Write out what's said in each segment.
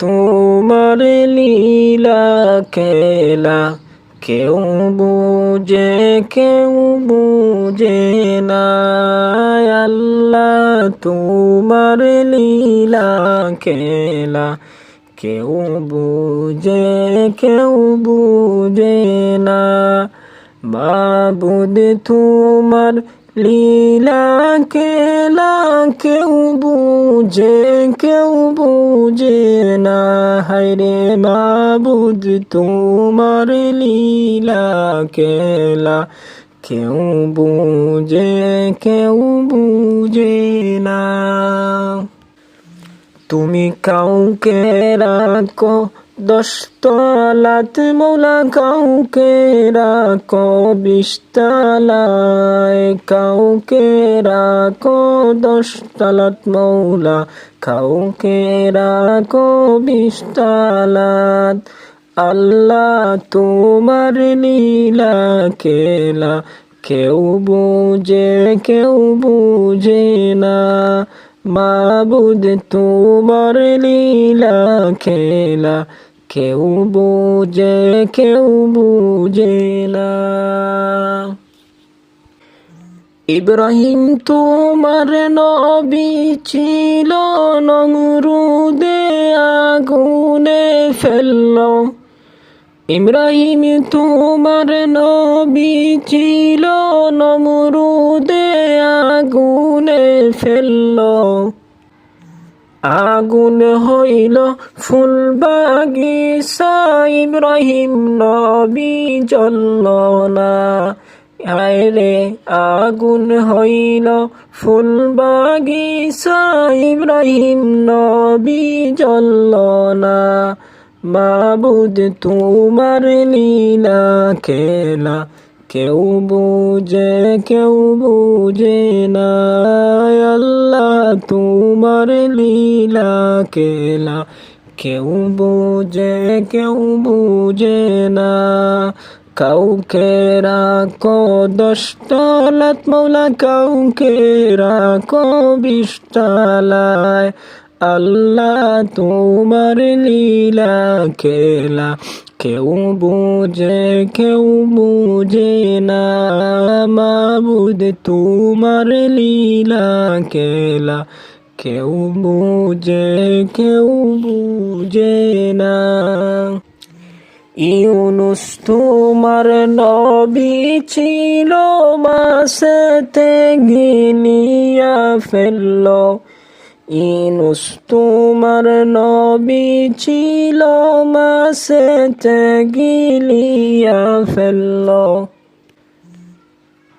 তোমার লীলা খেলা কেউ বুঝে না আল্লাহ তোমার লীলা খেলা কেউ বুঝে না মাবুদ তোমার লীলা খেলা কেউ বুঝে না হায়রে মাবুদ তোমার লীলা খেলা কেউ বুঝে না তুমি কাউকে রাখো 10 তলাত মৌলা কাউকে রাখো 20 তলায় কাউকে রাখো 10 তলাত মৌলা কাউকে রাখো 20 তলাত আল্লাহ তোমার লীলা খেলা কেউ বুঝে না মাবুদ তোমার লীলা খেলা কেউ বুঝে না ইব্রাহিম তোমার নবী ছিল নমরুদে আগুনে ফেললো ইব্রাহিম তোমার নবী ছিল নমরুদে আগুনে ফেললো আগুন হইল ফুল বাগিচা ইব্রাহিম নবী জ্বলল না হায়রে আগুন হইল ফুল বাগিচা ইব্রাহিম নবী জ্বলল না মাবুদ তোমার লীলা খেলা কেউ বুঝে না আল্লাহ তোমার লীলা খেলা কেউ বুঝে না কাউকে রাখো 10 তলাত মৌলা কাউকে রাখো 20 তলায় আল্লাহ তোমার লীলা খেলা কেউ বুঝে না মাবুদ তোমার লীলা খেলা কেউ বুঝে না ইউনুস তোমার নবী ছিল মাছেতে গিলিয়া ফেললো ইউনুস তোমার নবী ছিল মাছেতে গিলিয়া ফেললো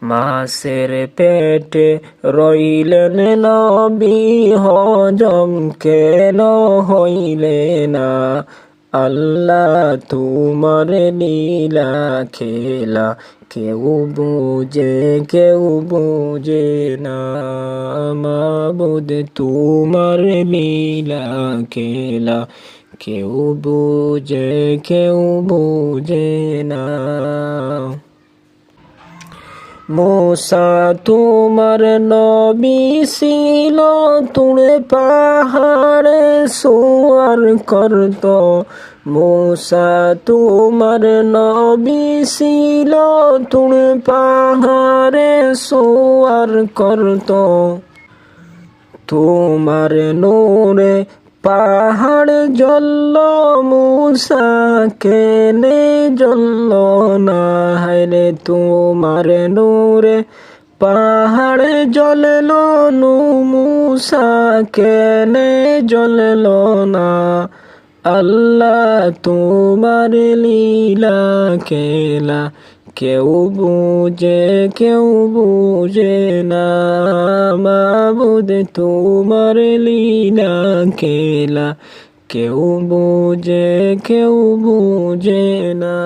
মাছের পেটে রইলেন নবী হজম কেন হইলে না আল্লাহ তোমার লীলা খেলা কেউ বুঝে না মাবুদ তোমার লীলা খেলা কেউ বুঝে না মূসা তোমার নবী ছিল তুড়ে পাহাড়ে সোয়ার করত মূসা তোমার নবী ছিল তুড়ে পাহাড়ে সোয়ার করত তোমার নূরে পাহাড় জ্বলল মূসা কেনে জ্বলল না হায়রে তোমার নূরে পাহাড় জ্বলল মূসা কেনে জ্বলল না আল্লাহ তোমার লীলা খেলা কেউ বুঝে না মাবুদ তোমার লীলা খেলা কেউ বুঝে না